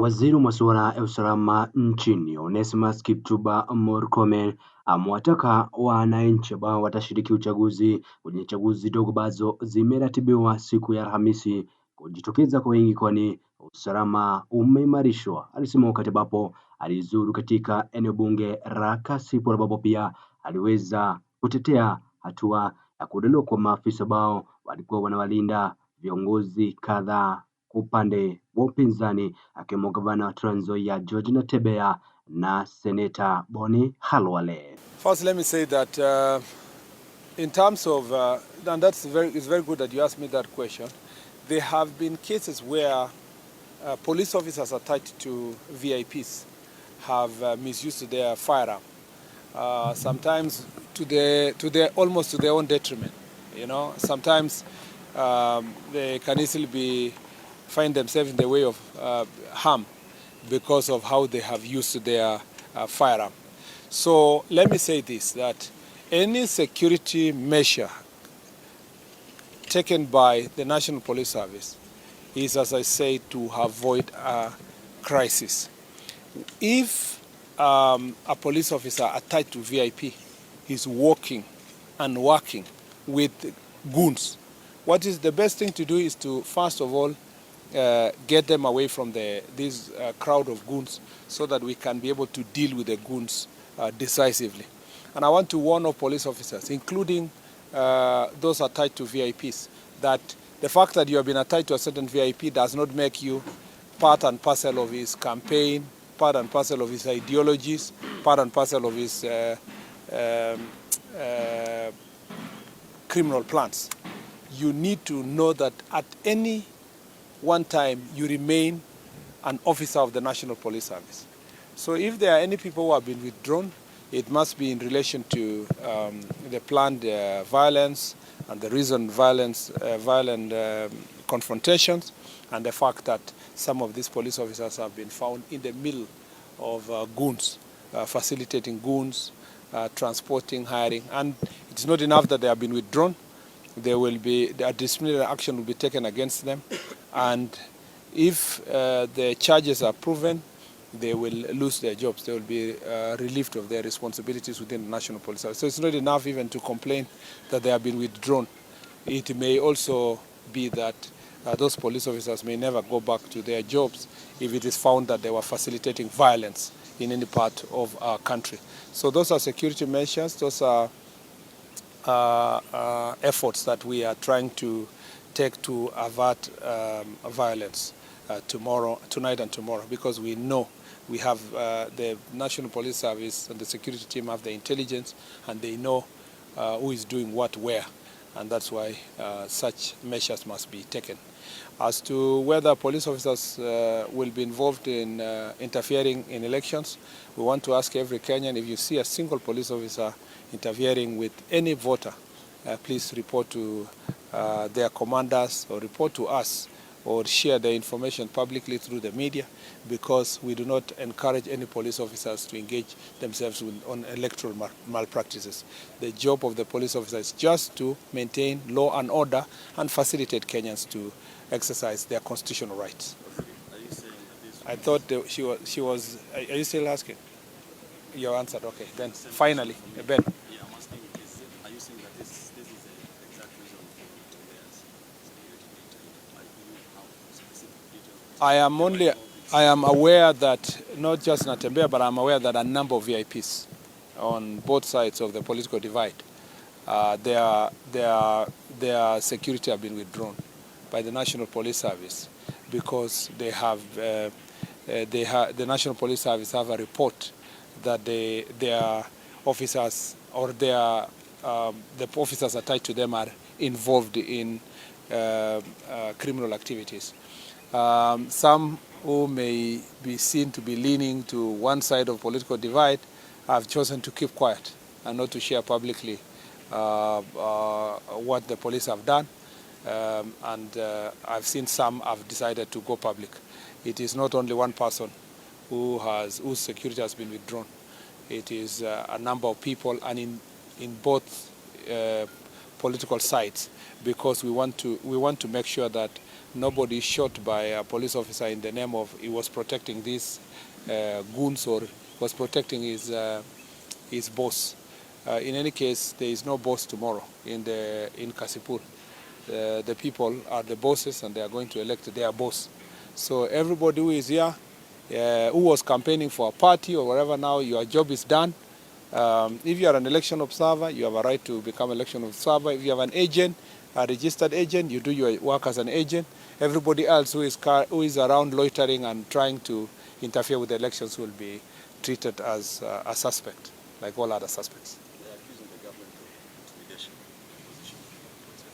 Waziri wa masuala ya usalama nchini Onesmus Kipchumba Murkomen amewataka wananchi ambao watashiriki kwenye chaguzi dogo ambazo zimeratibiwa siku ya Alhamisi kujitokeza kwa wingi, kwani usalama umeimarishwa. Alisema wakati ambapo alizuru katika eneo bunge la Kasipu, ambapo pia aliweza kutetea hatua ya kuondolewa kwa maafisa ambao walikuwa wanawalinda viongozi kadhaa upande wa upinzani, akiwemo gavana wa Trans Nzoia George Natembeya na seneta Khalwale. First, let me say that in terms of, and it's very good that you asked me that question. There have been cases where police officers attached to VIPs have misused their firearm, sometimes almost to their own detriment. You know, sometimes they can easily find themselves in the way of harm because of how they have used their firearm. So let me say this, that any security measure taken by the National Police Service is, as I say, to avoid a crisis. If a police officer attached to VIP is working with goons, what is the best thing to do is to, first of all, get them away from this crowd of goons so that we can be able to deal with the goons decisively. And I want to warn all police officers, including those attached to VIPs, that the fact that you have been attached to a certain VIP does not make you part and parcel of his campaign, part and parcel of his ideologies, part and parcel of his criminal plans. You need to know that at any one time you remain an officer of the National Police Service. So if there are any people who have been withdrawn, it must be in relation to the planned violence and the recent violent confrontations, and the fact that some of these police officers have been found in the middle of goons, facilitating goons, transporting, hiring. And it's not enough that they have been withdrawn. A disciplinary action will be taken against them, and if the charges are proven, they will lose their jobs. They will be relieved of their responsibilities within the National Police Service. So it's not enough even to complain that they have been withdrawn. It may also be that those police officers may never go back to their jobs if it is found that they were facilitating violence in any part of our country. So those are security measures. Those are efforts that we are trying to take to avert violence tonight and tomorrow, because we know we have the National Police Service and the security team have the intelligence, and they know who is doing what where, and that's why such measures must be taken. As to whether police officers will be involved in interfering in elections, we want to ask every Kenyan, if you see a single police officer interfering with any voter, please report to their commanders or report to us, or share the information publicly through the media, because we do not encourage any police officers to engage themselves on electoral malpractices. The job of the police officer is just to maintain law and order and facilitate Kenyans to exercise their constitutional rights. Are you saying that this I thought she was. Are you still asking? You answered. Okay, then finally, Ben. Yeah, I'm asking, are you saying that this is the exact reason for Natembeya's security detail? Like, do you have specific details? I am aware that not just Natembeya, but I'm aware that a number of VIPs on both sides of the political divide, their security have been withdrawn by the National Police Service, because the National Police Service have a report that their officers or the officers attached to them are involved in criminal activities. Some who may be seen to be leaning to one side of political divide have chosen to keep quiet and not to share publicly what the police have done. And I've seen some have decided to go public. It is not only one person whose security has been withdrawn. It is a number of people, and in both political sides, because we want to make sure that nobody is shot by a police officer in the name of he was protecting these goons or was protecting his boss. In any case, there is no boss tomorrow in Kasipul. The people are the bosses, and they are going to elect their boss. So everybody who is here, who was campaigning for a party or whatever, now your job is done. If you are an election observer, you have a right to become election observer. If you have an agent, a registered agent, you do your work as an agent. Everybody else who is around loitering and trying to interfere with the elections will be treated as a suspect, like all other suspects. They are accusing the government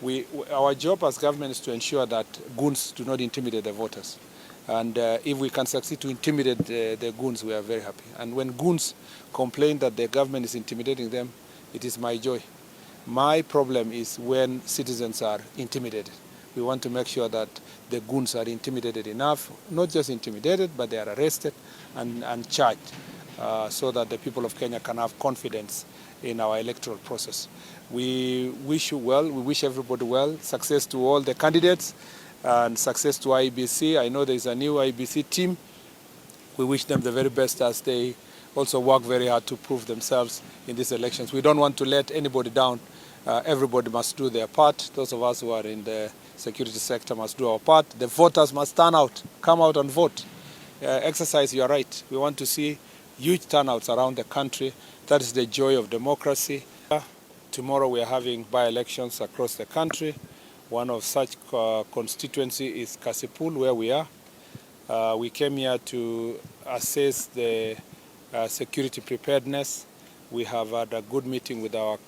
of intimidation. Our job as government is to ensure that goons do not intimidate the voters. And if we can succeed to intimidate the goons, we are very happy. And when goons complain that the government is intimidating them, it is my joy. My problem is when citizens are intimidated. We want to make sure that the goons are intimidated enough, not just intimidated, but they are arrested and charged, so that the people of Kenya can have confidence in our electoral process. We wish you well, we wish everybody well, success to all the candidates, and success to IEBC. I know there is a new IEBC team. We wish them the very best as they also work very hard to prove themselves in these elections. We don't want to let anybody down. Everybody must do their part. Those of us who are in the security sector must do our part. The voters must turn out, come out and vote. Exercise your right. We want to see huge turnouts around the country. That is the joy of democracy. Tomorrow we are having by-elections across the country. One of such constituency is Kasipul, where we are. We came here to assess the security preparedness. We have had a good meeting with our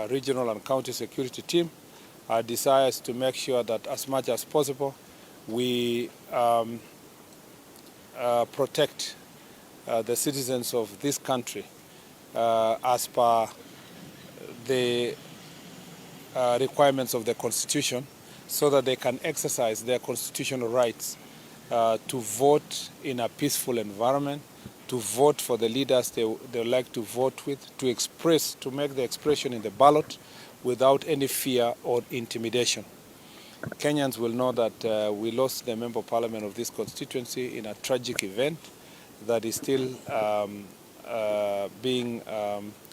regional and county security team. Our desire is to make sure that as much as possible we protect the citizens of this country as per the requirements of the Constitution, so that they can exercise their constitutional rights to vote in a peaceful environment, to vote for the leaders they like to vote with, to make the expression in the ballot without any fear or intimidation. Kenyans will know that we lost the member of parliament of this constituency in a tragic event that is still being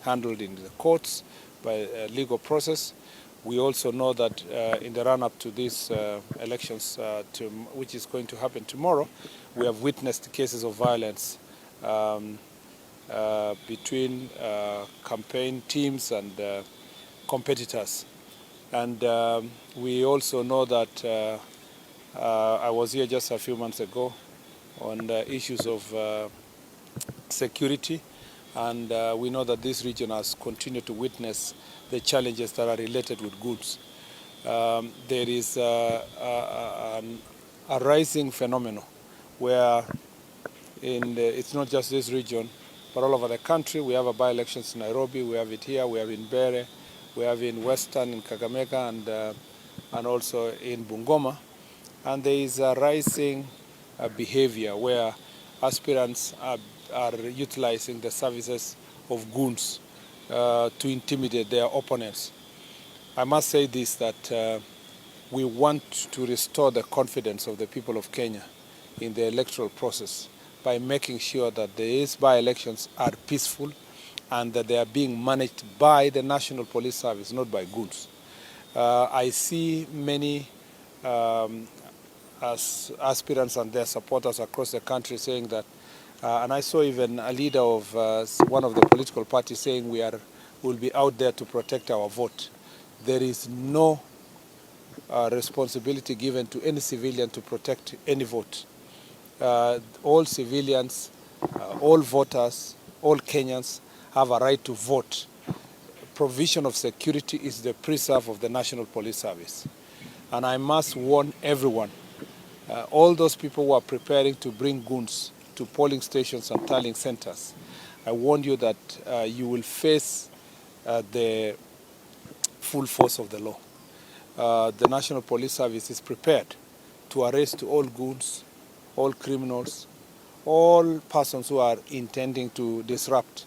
handled in the courts by a legal process. We also know that in the run-up to these elections, which is going to happen tomorrow, we have witnessed cases of violence between campaign teams and competitors. And we also know that I was here just a few months ago on the issues of security, and we know that this region has continued to witness the challenges that are related with goods. There is a rising phenomenon where it's not just this region, but all over the country. We have a by-elections in Nairobi, we have it here, we have in Bere, we have in Western, in Kakamega, and also in Bungoma. And there is a rising behavior where aspirants are utilizing the services of goons to intimidate their opponents. I must say this, that we want to restore the confidence of the people of Kenya in the electoral process by making sure that these by-elections are peaceful and that they are being managed by the National Police Service, not by goons. I see many aspirants and their supporters across the country saying that, and I saw even a leader of one of the political parties saying we'll be out there to protect our vote. There is no responsibility given to any civilian to protect any vote. All civilians, all voters, all Kenyans have a right to vote. Provision of security is the preserve of the National Police Service. And I must warn everyone, all those people who are preparing to bring goons to polling stations and tallying centers, I warn you that you will face the full force of the law. The National Police Service is prepared to arrest all goons, all criminals, all persons who are intending to disrupt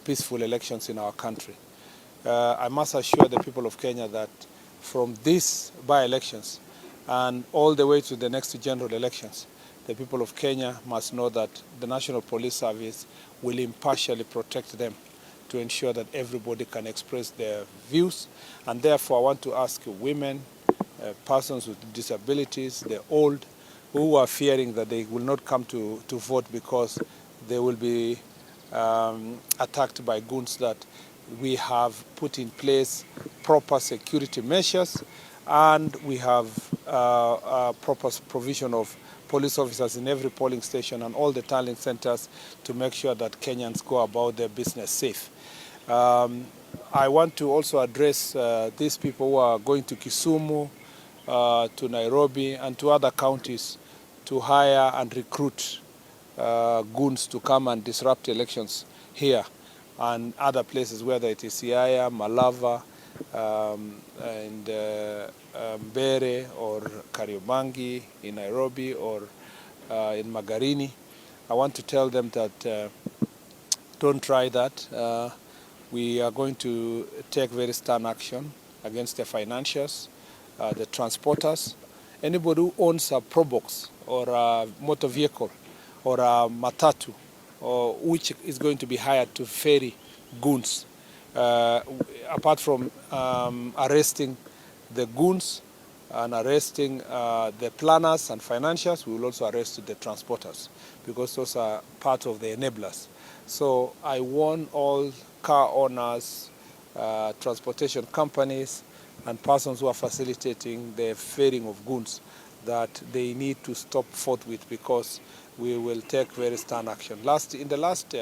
peaceful elections in our country. I must assure the people of Kenya that from these by-elections, and all the way to the next general elections. The people of Kenya must know that the National Police Service will impartially protect them to ensure that everybody can express their views. And therefore, I want to ask women, persons with disabilities, the old, who are fearing that they will not come to vote because they will be attacked by goons, that we have put in place proper security measures, and we have proper provision of police officers in every polling station and all the tallying centers to make sure that Kenyans go about their business safe. I want to also address these people who are going to Kisumu, to Nairobi, and to other counties to hire and recruit goons to come and disrupt elections here and other places, whether it is Siaya, Malava, and Mbere, or Kariobangi in Nairobi, or in Magarini. I want to tell them that don't try that. We are going to take very stern action against the financiers, the transporters, anybody who owns a probox or a motor vehicle or a matatu, or which is going to be hired to ferry goons. Apart from arresting the goons and arresting the planners and financiers, we will also arrest the transporters, because those are part of the enablers. So I warn all car owners, transportation companies, and persons who are facilitating the ferrying of goons that they need to stop forthwith, because we will take very stern action. In the last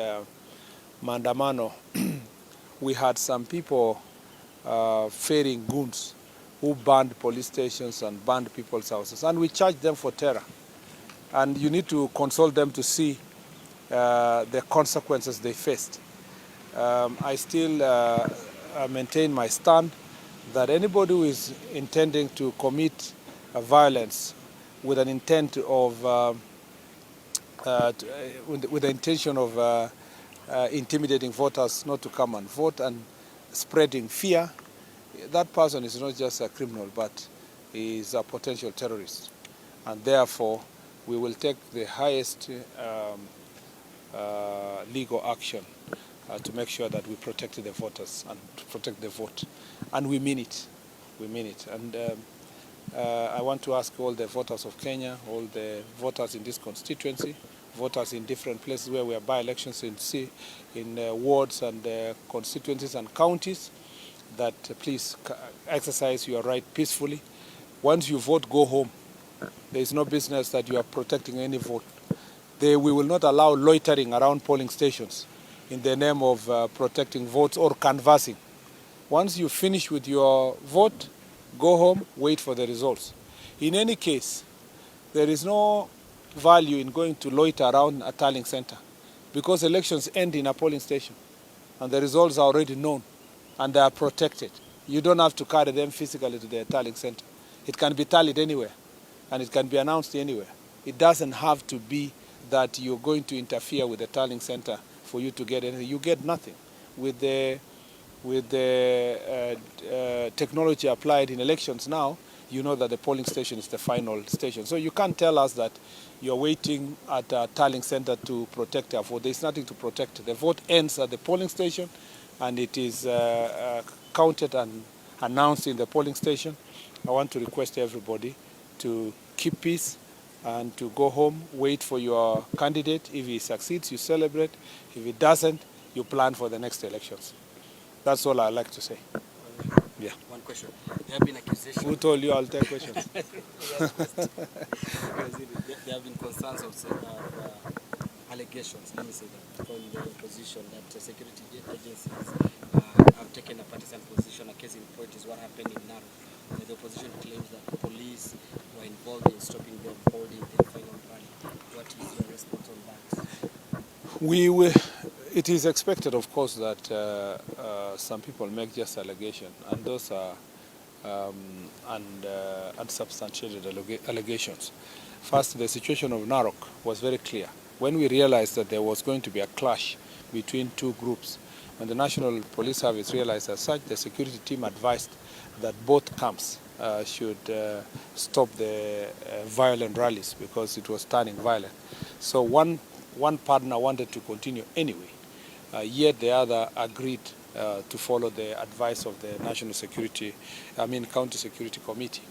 Maandamano, we had some people ferrying goons who burned police stations and burned people's houses, and we charged them for terror. And you need to consult them to see the consequences they faced. I still maintain my stand that anybody who is intending to commit violence with an intent of with the intention of intimidating voters not to come and vote and spreading fear, that person is not just a criminal, but is a potential terrorist. And therefore, we will take the highest legal action to make sure that we protect the voters and protect the vote. And we mean it. We mean it. And I want to ask all the voters of Kenya, all the voters in this constituency, voters in different places where we have by-elections in wards and constituencies and counties, that please exercise your right peacefully. Once you vote, go home. There is no business that you are protecting any vote. We will not allow loitering around polling stations in the name of protecting votes or canvassing. Once you finish with your vote, go home, wait for the results. In any case, there is no value in going to loiter around a tallying center, because elections end in a polling station and the results are already known and they are protected. You don't have to carry them physically to the tallying center. It can be tallied anywhere and it can be announced anywhere. It doesn't have to be that you're going to interfere with the tallying center for you to get anything. You get nothing. With the technology applied in elections now, you know that the polling station is the final station. So you can't tell us that you're waiting at a tallying center to protect our vote. There's nothing to protect. The vote ends at the polling station and it is counted and announced in the polling station. I want to request everybody to keep peace and to go home, wait for your candidate. If he succeeds, you celebrate. If he doesn't, you plan for the next elections. That's all I'd like to say. Yeah. One question. There have been accusations. Who told you I'll take questions? There have been concerns of allegations, let me say that, from the opposition that security agencies have taken a partisan position. A case in point is what happened in Narok. The opposition claims that police were involved in stopping them holding the final rally. What is your response on that? It is expected, of course, that some people make just allegations, and those are unsubstantiated allegations. First, the situation of Narok was very clear. When we realized that there was going to be a clash between two groups, when the National Police Service realized as such, the security team advised that both camps should stop the violent rallies because it was turning violent. So one partner wanted to continue anyway, yet the other agreed to follow the advice of the County Security Committee.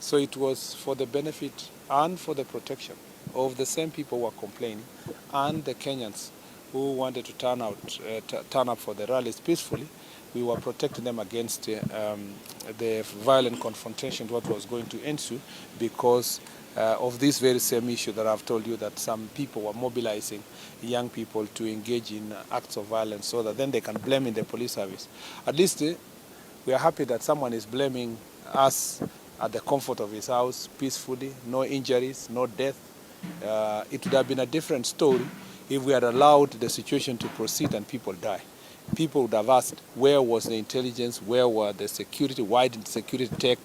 So it was for the benefit and for the protection of the same people who were complaining and the Kenyans who wanted to turn up for the rallies peacefully. We were protecting them against the violent confrontation what was going to ensue because of this very same issue that I've told you, that some people were mobilizing young people to engage in acts of violence so that then they can blame in the police service. At least we are happy that someone is blaming us at the comfort of his house peacefully, no injuries, no death. It would have been a different story if we had allowed the situation to proceed and people die. People would have asked, where was the intelligence, where were the security, why did security take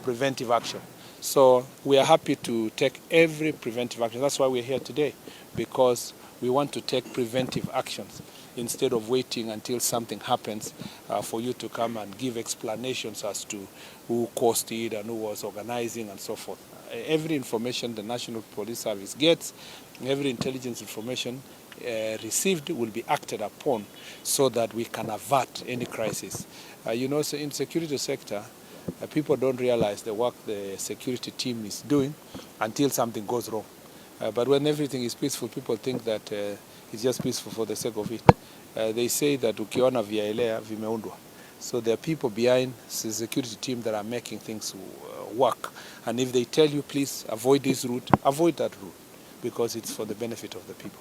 preventive action? So we are happy to take every preventive action. That's why we're here today, because we want to take preventive actions instead of waiting until something happens for you to come and give explanations as to who caused it and who was organizing and so forth. Every information the National Police Service gets, every intelligence information received will be acted upon so that we can avert any crisis. So in security sector, people don't realize the work the security team is doing until something goes wrong. But when everything is peaceful, people think that it's just peaceful for the sake of it. They say that ukiona vyaelea vimeundwa. So there are people behind the security team that are making things work. And if they tell you, please avoid this route, avoid that route, because it's for the benefit of the people.